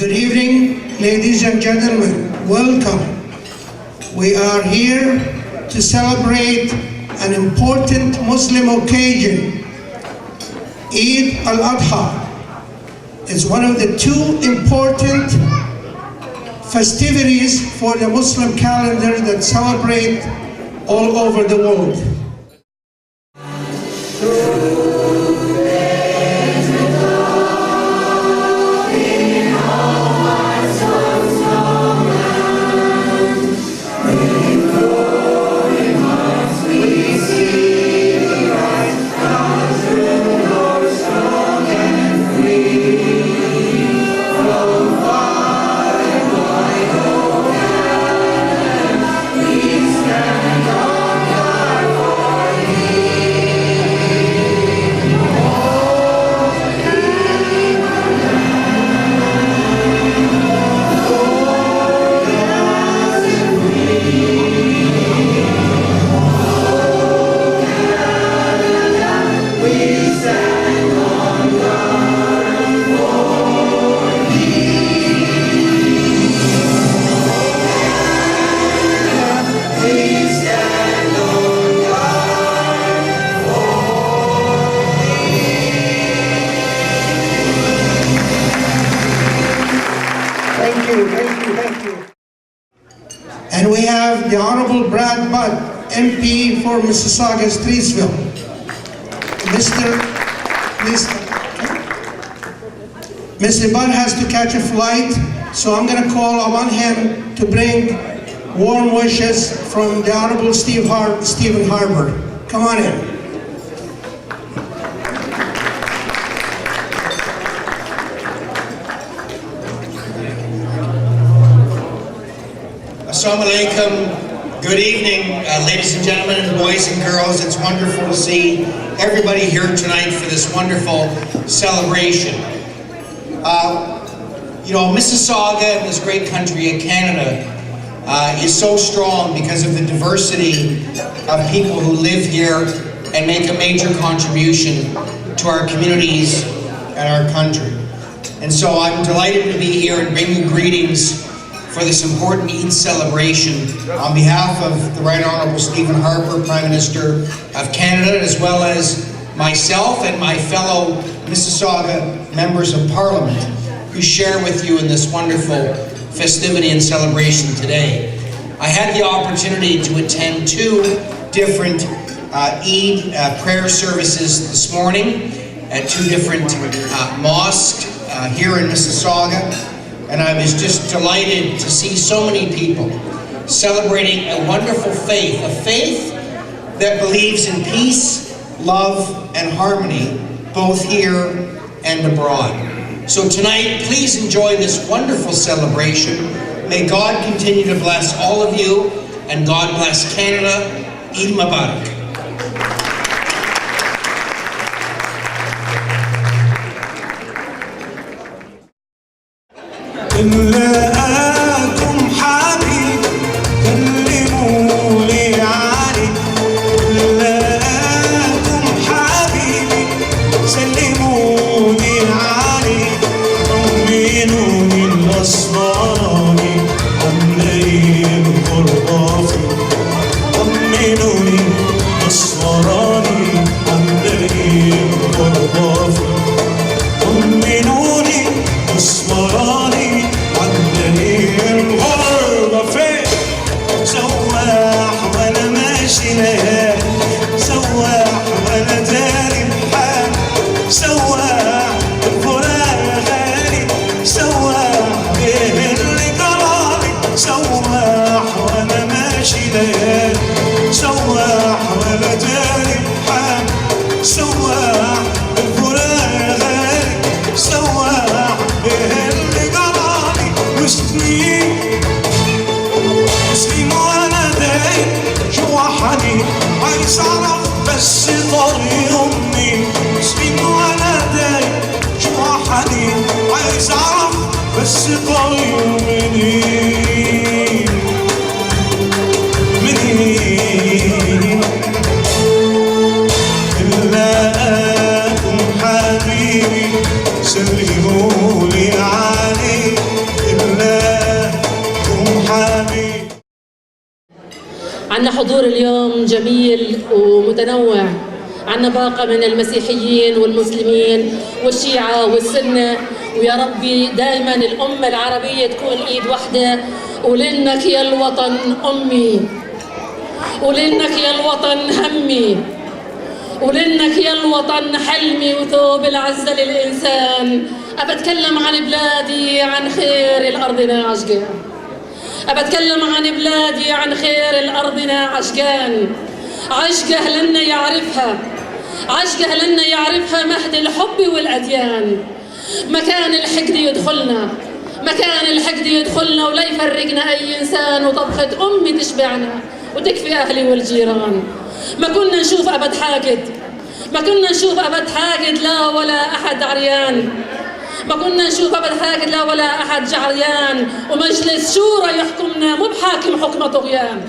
Good evening, ladies and gentlemen. Welcome. We are here to celebrate an important Muslim occasion. Eid al-Adha is one of the two important festivities for the Muslim calendar that celebrate all over the world. And we have the Honorable Brad Budd, MP for Mississauga Streetsville. Mr. Budd has to catch a flight, so I'm going to call on him to bring warm wishes from the Honorable Stephen Harbour. Come on in. Assalamu alaikum. Good evening, ladies and gentlemen, boys and girls. It's wonderful to see everybody here tonight for this wonderful celebration. Mississauga, this great country of Canada, is so strong because of the diversity of people who live here and make a major contribution to our communities and our country. And so I'm delighted to be here and bring you greetings for this important Eid celebration on behalf of the Right Honourable Stephen Harper, Prime Minister of Canada, as well as myself and my fellow Mississauga members of Parliament who share with you in this wonderful festivity and celebration today. I had the opportunity to attend two different Eid prayer services this morning at two different mosques here in Mississauga. And I was just delighted to see so many people celebrating a wonderful faith, a faith that believes in peace, love, and harmony, both here and abroad. So tonight, please enjoy this wonderful celebration. May God continue to bless all of you, and God bless Canada. Eid Mubarak. إنكم حبيب كلموا لي علي إنكم حبيبي سلموني علي طمنوني الأسراري عملي الغربافي طمنوني الأسراري عملي الغربافي طمنوني الأسراري الغربة فين سواح وانا ماشي ليالي سواح وانا داري بحال سواح الفراق غالي سواح بيه اللي جرالي سواح وانا ماشي ليالي سواح وانا داري بحال سواح الفراق غالي سواح بيه اللي جرالي مسلم وانا دايم جوا حنين عايز اعرف بس طريق امي مسلم وانا دايم جوا حنين عايز اعرف بس طريق منين إلا أكون حبيبي سلموا لي عليه حامي. عندنا حضور اليوم جميل ومتنوع. عندنا باقة من المسيحيين والمسلمين والشيعة والسنة، ويا ربي دائما الأمة العربية تكون إيد واحدة. ولنك يا الوطن أمي، ولنك يا الوطن همي، ولنك يا الوطن حلمي وثوب العزة للإنسان. أبتكلم عن بلادي عن خير الأرضنا عشقان، أبتكلم عن بلادي عن خير الأرضنا عشقان. عشقه لنا يعرفها، عشقه لنا يعرفها مهد الحب والأديان. مكان الحقد يدخلنا، مكان الحقد يدخلنا ولا يفرقنا أي إنسان. وطبخة أمي تشبعنا وتكفي أهلي والجيران. ما كنا نشوف أبد حاقد، ما كنا نشوف أبد حاقد لا ولا أحد عريان. ما كنا نشوف أبد حاقد لا ولا أحد جعريان. ومجلس شورى يحكمنا مو بحاكم حكم طغيان.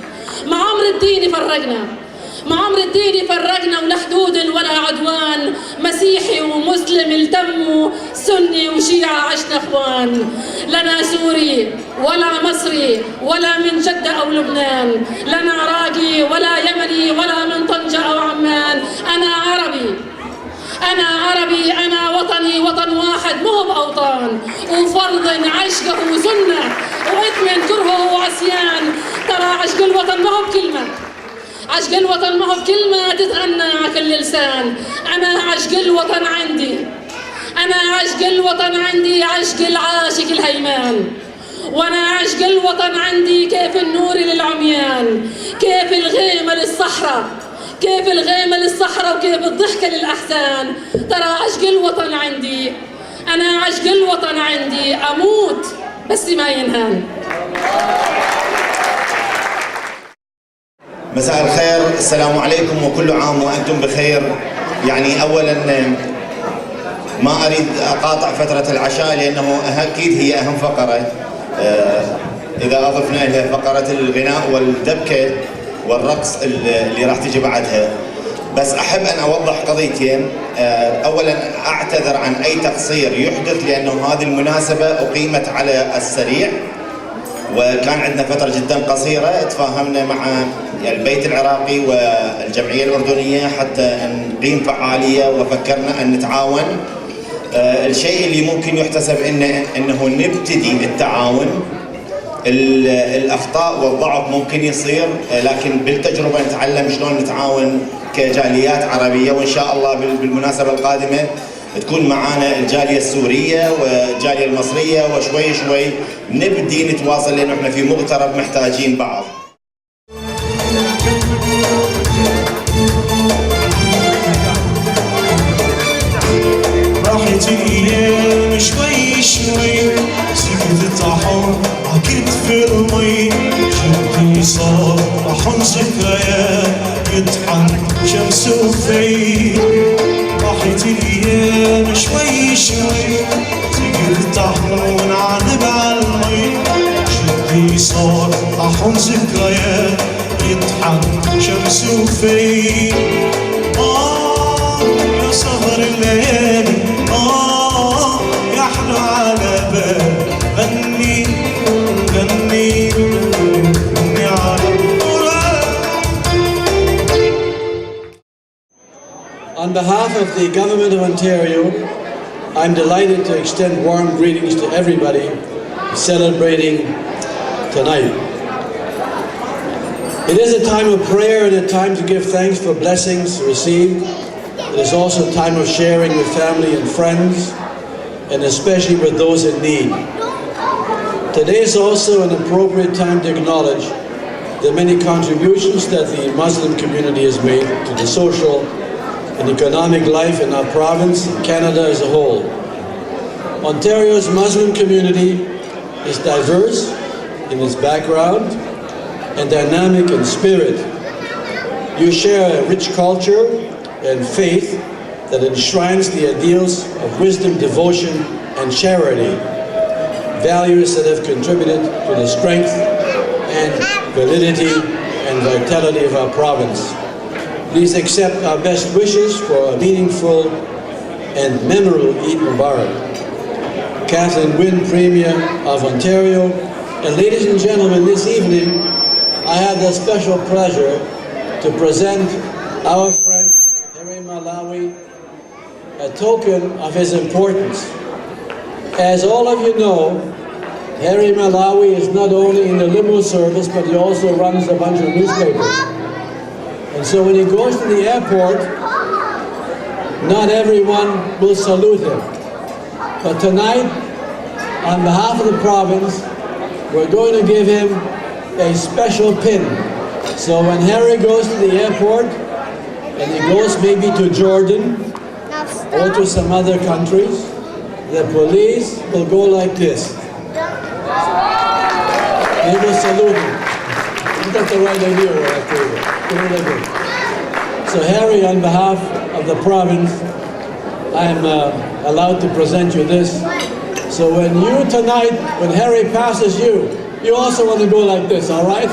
مع عمر الدين فرقنا، مع عمر الدين فرقنا ولا حدود ولا عدوان. مسيحي ومسلم التموا، سني وشيعة عشنا اخوان. لنا سوري ولا مصري ولا من جدة أو لبنان، لنا عراقي ولا يمني ولا من طنجة أو عمان. أنا عربي، أنا عربي، أنا وطني وطن واحد مو بأوطان. وفرض عشقه سنة وإثم كرهه وعصيان. ترى عشق الوطن ما هو بكلمة، عشق الوطن ما هو بكلمة تتغنى على كل لسان. أنا عشق الوطن عندي، أنا عشق الوطن عندي عشق العاشق الهيمان. وأنا عشق الوطن عندي كيف النور للعميان، كيف الغيمة للصحراء، كيف الغيمة للصحراء وكيف الضحكة للأحزان. ترى عشق الوطن عندي، أنا عشق الوطن عندي أموت بس ما ينهان. مساء الخير، السلام عليكم وكل عام وأنتم بخير. يعني أولا ما أريد أقاطع فترة العشاء لأنه أكيد هي أهم فقرة، إذا أضفنا إليها فقرة الغناء والدبكة والرقص اللي راح تجي بعدها. بس أحب أن أوضح قضيتين. أولا أعتذر عن أي تقصير يحدث لأنه هذه المناسبة أقيمت على السريع، وكان عندنا فترة جدا قصيرة تفاهمنا مع البيت العراقي والجمعية الأردنية حتى نقيم فعالية، وفكرنا أن نتعاون. الشيء اللي ممكن يحتسب إنه نبتدي التعاون. الأخطاء والضعف ممكن يصير، لكن بالتجربة نتعلم شلون نتعاون كجاليات عربية. وإن شاء الله بالمناسبة القادمة تكون معانا الجالية السورية والجالية المصرية، وشوي شوي نبدي نتواصل لأنه احنا في مغترب محتاجين بعض. راحت الايام شوي شوي، سكت الطحون عكت في المي. شوقي صار رحم ذكريات يطحن شمس وفي. راحت الايام شوي شوي، سكت الطحون عذب عالمي. شوقي صار رحم ذكريات يطحن شمس وفي. يا سهر الليالي يا حلو على بال. غني غني غني على الغراب. On behalf of the Government of Ontario, I'm delighted to extend warm greetings to everybody celebrating tonight. It is a time of prayer and a time to give thanks for blessings received. It is also a time of sharing with family and friends, and especially with those in need. Today is also an appropriate time to acknowledge the many contributions that the Muslim community has made to the social and economic life in our province and Canada as a whole. Ontario's Muslim community is diverse in its background and dynamic in spirit. You share a rich culture and faith that enshrines the ideals of wisdom, devotion, and charity, values that have contributed to the strength and validity and vitality of our province. Please accept our best wishes for a meaningful and memorable Eid Mubarak. Kathleen Wynne, Premier of Ontario, And ladies and gentlemen, this evening I have the special pleasure to present our friend Harry Malawi a token of his importance. As all of you know, Harry Malawi is not only in the limo service, but he also runs a bunch of newspapers. And so when he goes to the airport, not everyone will salute him. But tonight, on behalf of the province, we're going to give him a special pin. So when Harry goes to the airport, and he goes maybe to Jordan or to some other countries, the police will go like this. They will salute him. You got the right idea, right? So Harry, on behalf of the province, I am allowed to present you this. So when you tonight, when Harry passes you, you also want to go like this, all right?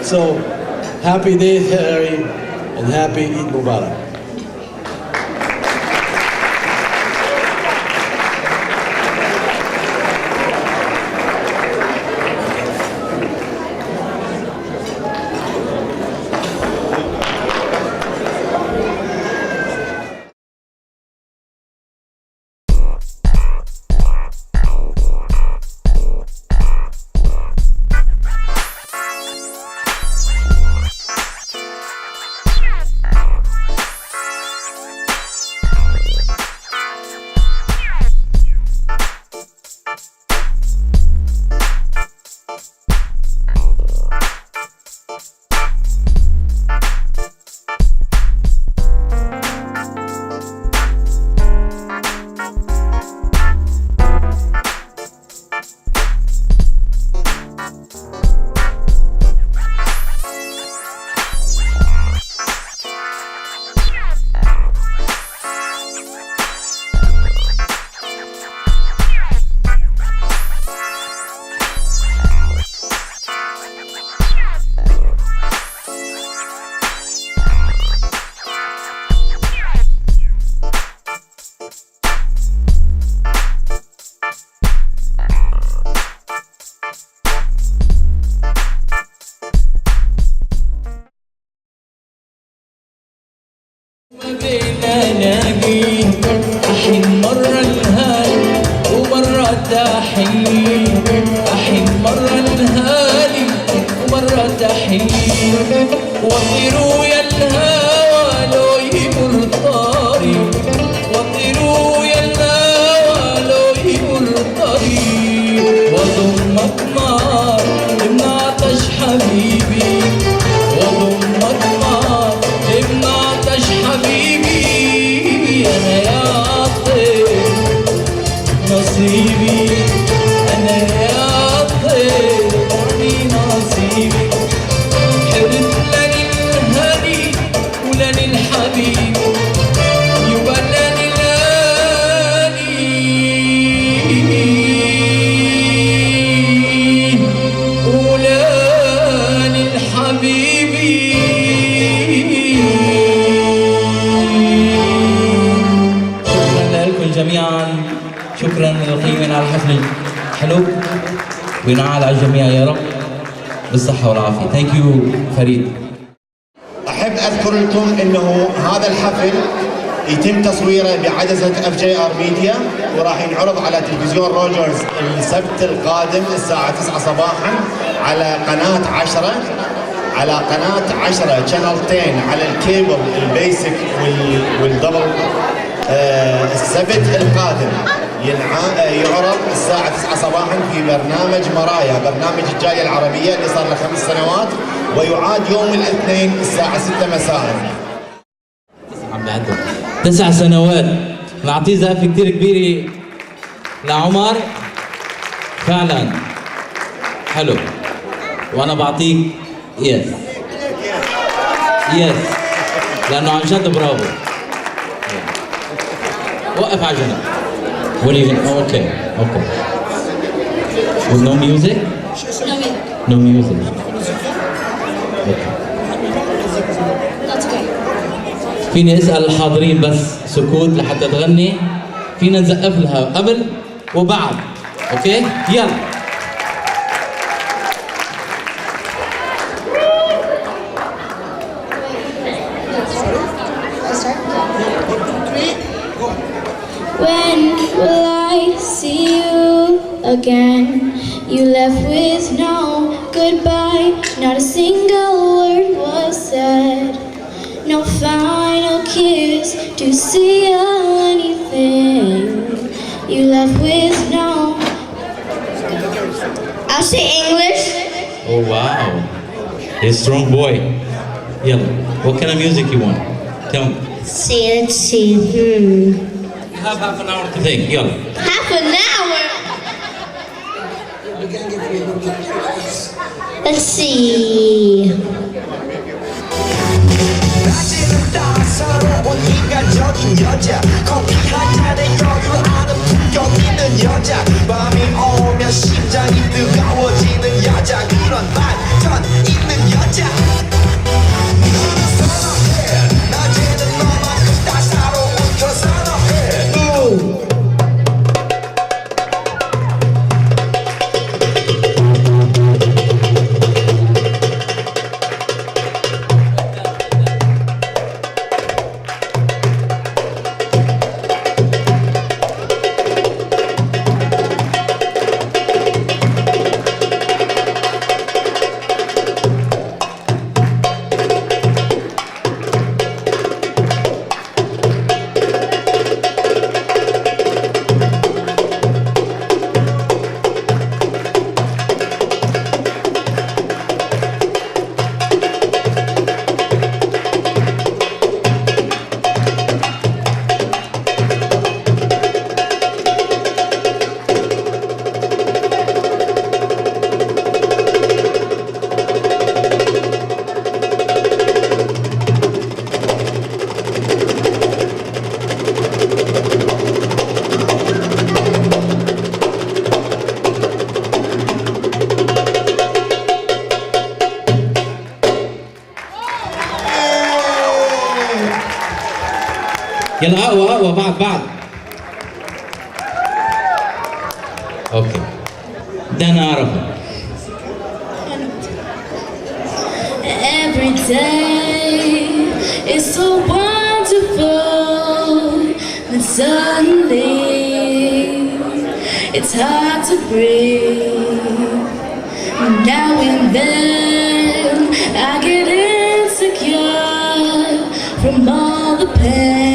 So happy days, Harry, and happy Eid Mubarak. أحن مرة الهالي ومرة تحية، أحن مرة الهالي ومرة تحية، وطيروا يا الهوى لو يمر الطريق، وطيروا يا الهوى لو يمر الطريق، وضمك نار من عطش حبيبي، وضمك نار من عطش حبيبي، أنا يا طير نصيبي، أنا يا طير نصيبي، حرت لني الهدي ولني الحبيب، يبقى لني الهدي ولني الحبيبي. جميعا شكرا للقيمين على الحفل الحلو، وينعاد على الجميع يا رب بالصحة والعافية. ثانك يو فريد. أحب أذكر لكم أنه هذا الحفل يتم تصويره بعدسة FJR Media، وراح ينعرض على تلفزيون روجرز السبت القادم الساعة 9 صباحا على قناة 10، على قناة 10 channel 10 على الكيبل البيسك والدبل. السبت القادم يعرض الساعة 9 صباحا في برنامج مرايا، برنامج الجالية العربية اللي صار له 5 سنوات، ويعاد يوم الاثنين الساعة 6 مساء. 9 سنوات، نعطيه زقفة كثير كبيرة لعمر، فعلا حلو، وانا بعطيك يس لانه عن جد برافو. وقف على جنب. What are you gonna... Okay. With no music? No music. Okay. فيني اسأل الحاضرين بس سكوت لحتى تغني، فينا نزقف لها قبل وبعد. اوكي؟ يلا. again. You left with no goodbye, not a single word was said. No final kiss to seal anything. You left with no... I'll say English. Oh wow, he's a strong boy. Yeah, what kind of music you want? Tell me. Let's see. You have half an hour to think. Yeah. Half an hour? Let's see. 낮에는 따사로운 인간적인 여자 커피 한 잔에 여유 아는 품격 있는 여자 밤이 오면 심장이 뜨거워지는 여자 그런 반전 있는 여자 너는 선호해 낮에는 너만큼 따사로운 그 선호해 يلا اقوى بعد اوكي ده انا اعرفه. Every day is so wonderful, and suddenly it's hard to breathe. Now and then I get insecure from all the pain.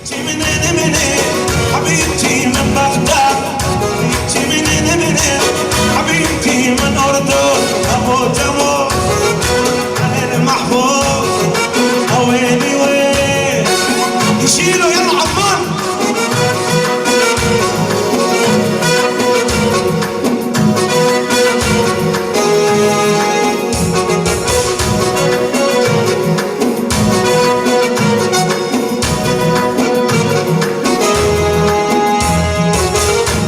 حبيبتي من بغداد، حبيبتي من حبيبتي من أردن، أبو تمو أنا المحفوظ ويلي وين يشيلوا يلا عمان.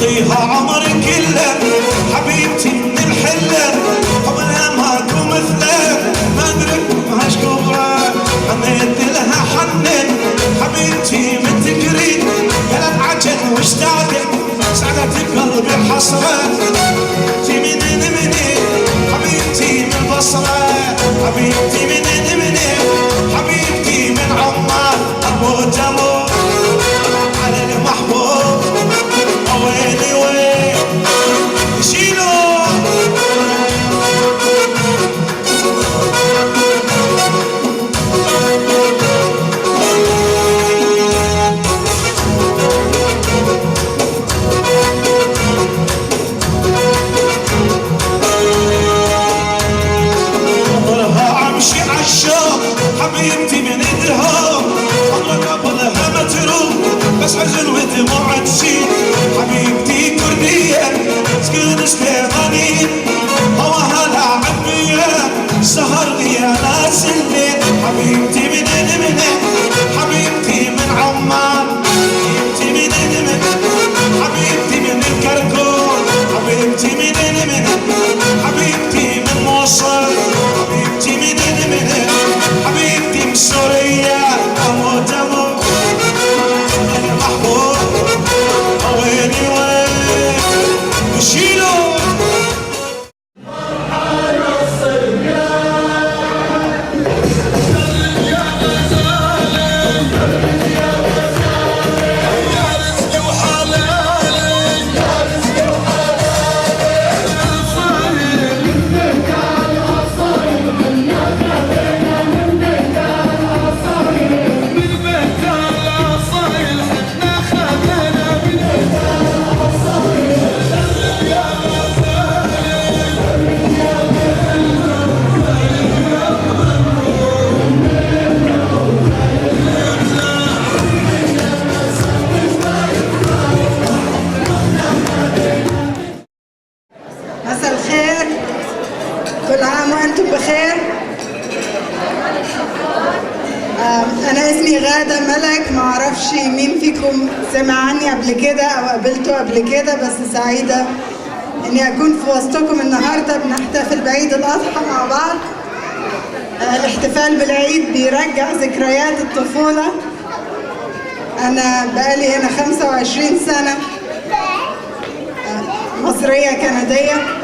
ضيها عمري كله حبيبتي من الحله، قبلها ماكو مثله ما ادري ماش كبره، حنيت لها حنن حبيبتي من تقري قالت عجل واشتاقت سعدت قلبي حسره. حبيبتي من حبيبتي من البصره، حبيبتي من حبيبتي من عمان، ابو تمو على المحبوب ويلي وين يشيلوا. نظرها امشي عالشوق حبيبتي من ادرهم، والله قبلها ما تروح بس حزن ودموع تشيل. حبيبتي كردية سكن سليمانية هواها لاعبية سهر لي ناس الليل. حبيبتي من حبيبتي من عمان، حبيبتي من حبيبتي من الكركون، حبيبتي من حبيبتي من موصل، حبيبتي من حبيبتي من سوريا، أموت أموت أنا محبوب ويلي وين يشيلوا. مساء الخير، كل عام وانتم بخير. انا اسمي غادة ملك، ما اعرفش مين فيكم سمع عني قبل كده او قابلته قبل كده، بس سعيدة اني اكون في وسطكم النهارده. بنحتفل بعيد الاضحى مع بعض. الاحتفال بالعيد بيرجع ذكريات الطفولة. انا بقالي هنا 25 سنة، مصرية كندية.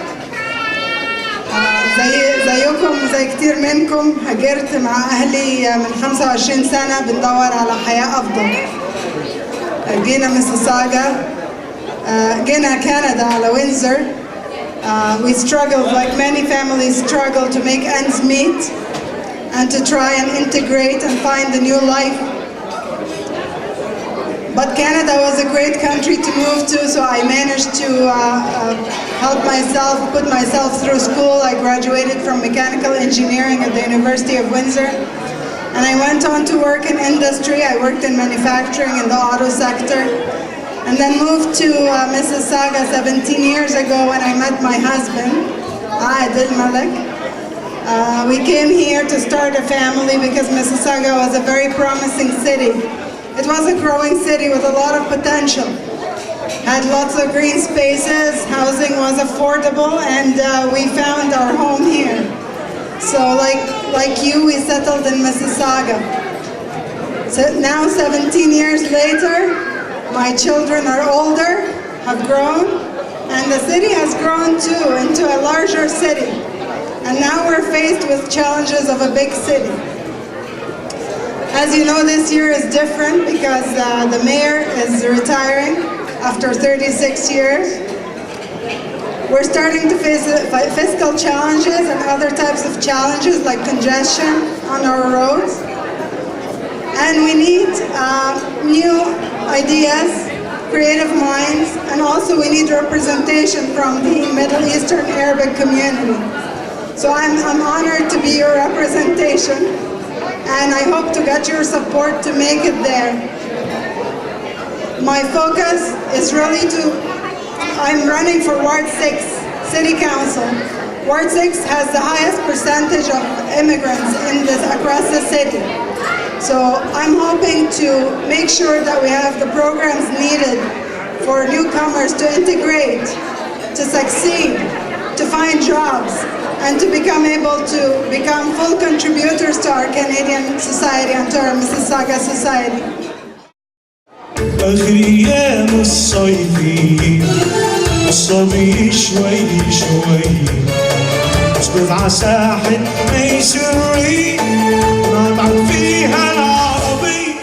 زيكم زي كتير منكم هاجرت مع أهلي من 25 سنة بندور على حياة أفضل. جينا ميسيساغا، جينا كندا على وينزر. We struggled like many families struggle to make ends meet and to try and integrate and find a new life. But Canada was a great country to move to, so I managed to help myself, put myself through school. I graduated from mechanical engineering at the University of Windsor. And I went on to work in industry. I worked in manufacturing in the auto sector. And then moved to Mississauga 17 years ago when I met my husband, Adil Malik. We came here to start a family because Mississauga was a very promising city. It was a growing city with a lot of potential. Had lots of green spaces, housing was affordable, and we found our home here. So like you, we settled in Mississauga. So now 17 years later, my children are older, have grown, and the city has grown too into a larger city. And now we're faced with challenges of a big city. As you know, this year is different because the mayor is retiring after 36 years. We're starting to face fiscal challenges and other types of challenges like congestion on our roads. And we need new ideas, creative minds, and also we need representation from the Middle Eastern Arabic community. So I'm honored to be your representation, and I hope to get your support to make it there. My focus is really I'm running for Ward 6 City Council. Ward 6 has the highest percentage of immigrants across the city. So I'm hoping to make sure that we have the programs needed for newcomers to integrate, to succeed, to find jobs, and to become able to become full contributors to our Canadian society and to our Mississauga society. آخر أيام الصيفية الصبي شوي شوي أسقط على ساحة ميسوري نطعن فيها العربية.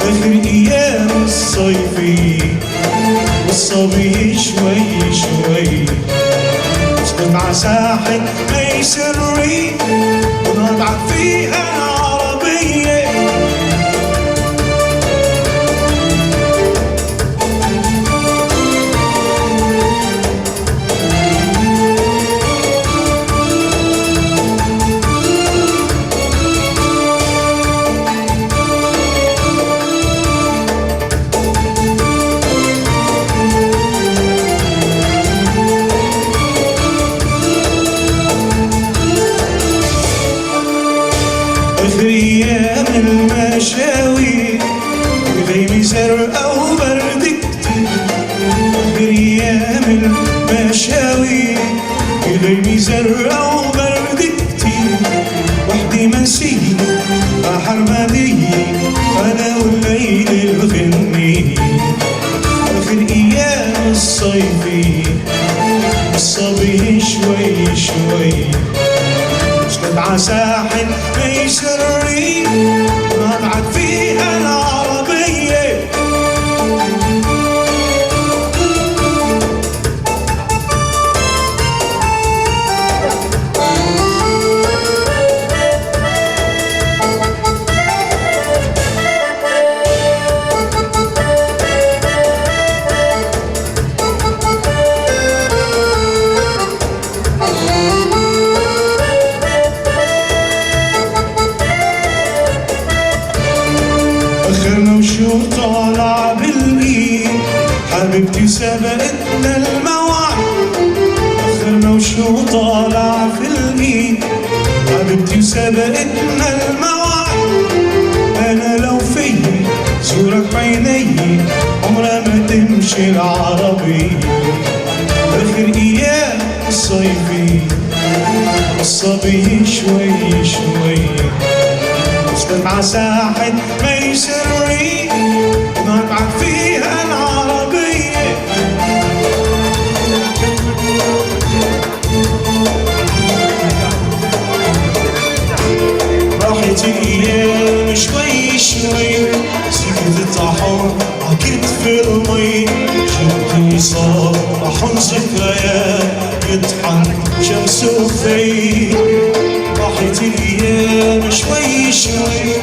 آخر أيام الصيفية الصبي شوي شوي أسقط على ساحة ميسوري نطعن فيها العربية. أيام المشاوي بغيم زرقاء وبرد كتير. أيام المشاوي بغيم زرقاء وبرد كتير. وحدي مسيرة بحر مدية أنا والليل الغني. آخر أيام الصيفية الصبي شوي شوي اسكت على ساحل ميسوري نطعن فيها العربية. طالع بالإيد حبيبتي سبقتنا المواعيد. آخرنا وشو طالع في الإيد حبيبتي سبقتنا المواعيد. أنا لو فيي زورك بعيني عمرها ما تمشي العربية. آخر أيام الصيفية الصبي شوي شوي اسكت على ساحة ميسوري نطعن فيها العربية. راحت الأيام شوي شوي سكت الطحون عكت في المي. شدي صار طحون ذكريات يطحن شمس وفي. راحت الأيام شوي شوي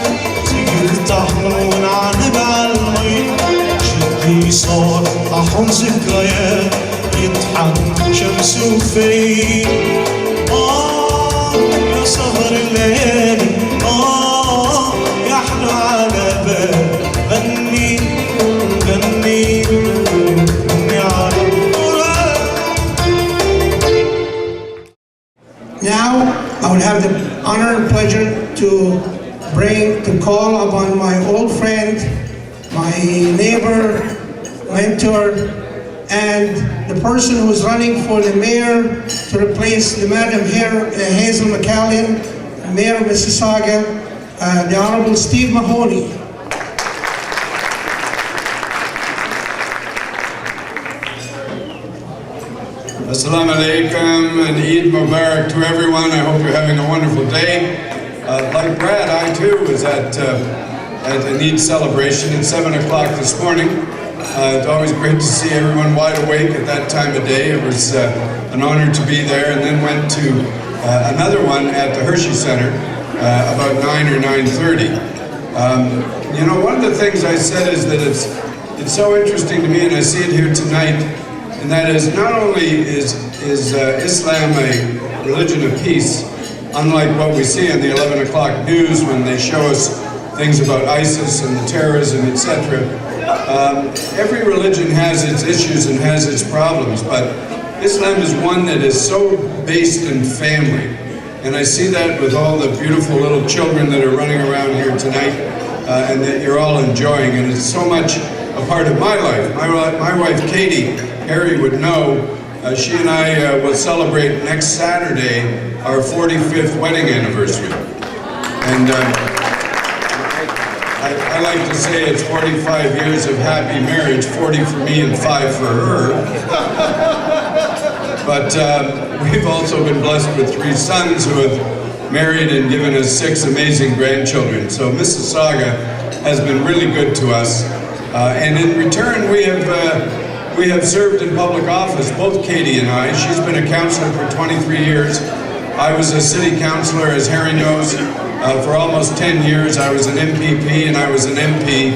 سكت الطحون عنب عالمي. شدي صار طحون ذكريات يطحن شمس وفي. يا سهر الليالي يا حلو على بال غني غني غني على الغراب. Now I will have the honor and pleasure to call upon my old friend, my neighbor, mentor, and the person who is running for the mayor to replace the Madam Hazel McCallion, Mayor of Mississauga, the Honorable Steve Mahoney. Assalamu alaikum and Eid Mubarak to everyone. I hope you're having a wonderful day. Like Brad, I too was at an Eid celebration at 7 o'clock this morning. It's always great to see everyone wide awake at that time of day. It was an honor to be there, and then went to another one at the Hershey Center about 9 or 9:30. You know, one of the things I said is that it's so interesting to me, and I see it here tonight, and that is not only is Islam a religion of peace, unlike what we see on the 11 o'clock news when they show us things about ISIS and the terrorism, etc. Every religion has its issues and has its problems, but Islam is one that is so based in family. And I see that with all the beautiful little children that are running around here tonight and that you're all enjoying. And it's so much a part of my life. My wife, Katie, Harry would know, she and I will celebrate next Saturday our 45th wedding anniversary. And I like to say it's 45 years of happy marriage, 40 for me and 5 for her. But we've also been blessed with 3 sons who have married and given us 6 amazing grandchildren. So Mississauga has been really good to us. And in return, we have served in public office, both Katie and I. She's been a councillor for 23 years. I was a city councillor, as Harry knows, for almost 10 years. I was an MPP and I was an MP.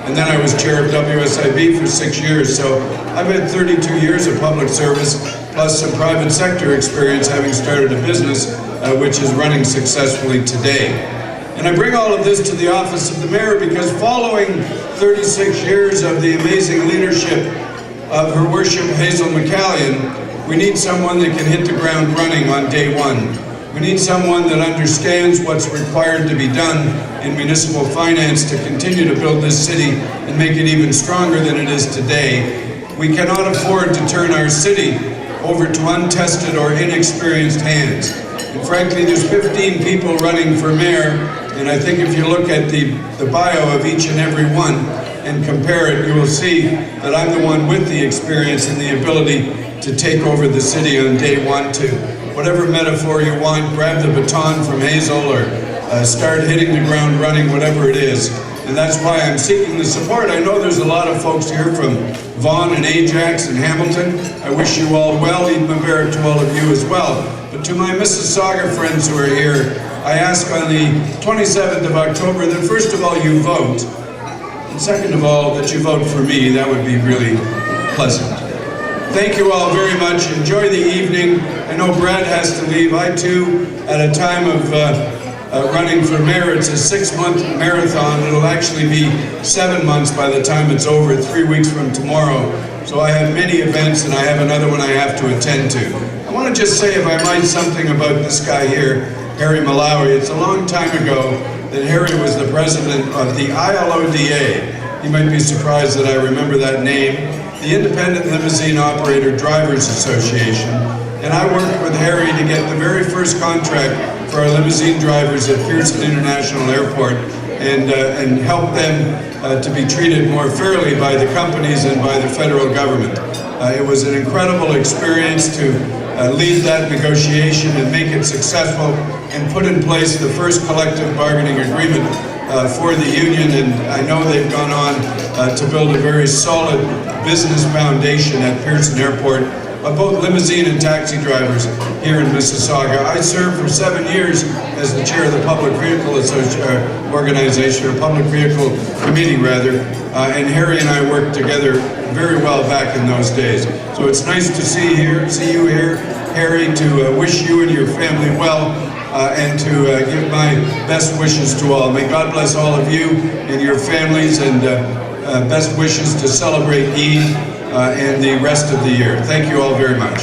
And then I was chair of WSIB for 6 years. So I've had 32 years of public service, plus some private sector experience, having started a business which is running successfully today. And I bring all of this to the office of the mayor because following 36 years of the amazing leadership of Her Worship Hazel McCallion, we need someone that can hit the ground running on day one. We need someone that understands what's required to be done in municipal finance to continue to build this city and make it even stronger than it is today. We cannot afford to turn our city over to untested or inexperienced hands. And frankly, there's 15 people running for mayor, and I think if you look at the bio of each and every one and compare it, you will see that I'm the one with the experience and the ability to take over the city on day one too. Whatever metaphor you want, grab the baton from Hazel or start hitting the ground running, whatever it is. And that's why I'm seeking the support. I know there's a lot of folks here from Vaughan and Ajax and Hamilton. I wish you all well, Eid Mubarak to all of you as well. But to my Mississauga friends who are here, I ask on the 27th of October that first of all you vote, and second of all that you vote for me. That would be really pleasant. Thank you all very much. Enjoy the evening. I know Brad has to leave. I too, at a time of running for mayor, it's a 6-month marathon. It'll actually be 7 months by the time it's over, 3 weeks from tomorrow. So I have many events and I have another one I have to attend to. I want to just say, if I might, something about this guy here, Harry Malawi. It's a long time ago that Harry was the president of the ILODA. You might be surprised that I remember that name. The Independent Limousine Operator Drivers Association. And I worked with Harry to get the very first contract for our limousine drivers at Pearson International Airport and help them to be treated more fairly by the companies and by the federal government. It was an incredible experience to lead that negotiation and make it successful and put in place the first collective bargaining agreement for the union, and I know they've gone on to build a very solid business foundation at Pearson Airport of both limousine and taxi drivers here in Mississauga. I served for 7 years as the chair of the Public Vehicle Organization, or Public Vehicle Committee rather, and Harry and I worked together very well back in those days. So it's nice to see you here, Harry, to wish you and your family well, and to give my best wishes to all. May God bless all of you and your families, and best wishes to celebrate Eid and the rest of the year. Thank you all very much.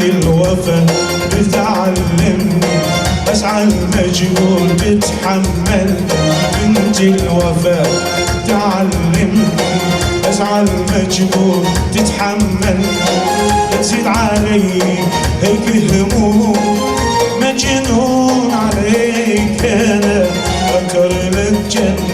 الوفا بتعلمني أسعى المجهول بتحمل. منهج الوفاء تعلم، ازعل مجبور تتحمل، لا تزيد علي هيك هموم، مجنون عليك انا اكره للجنة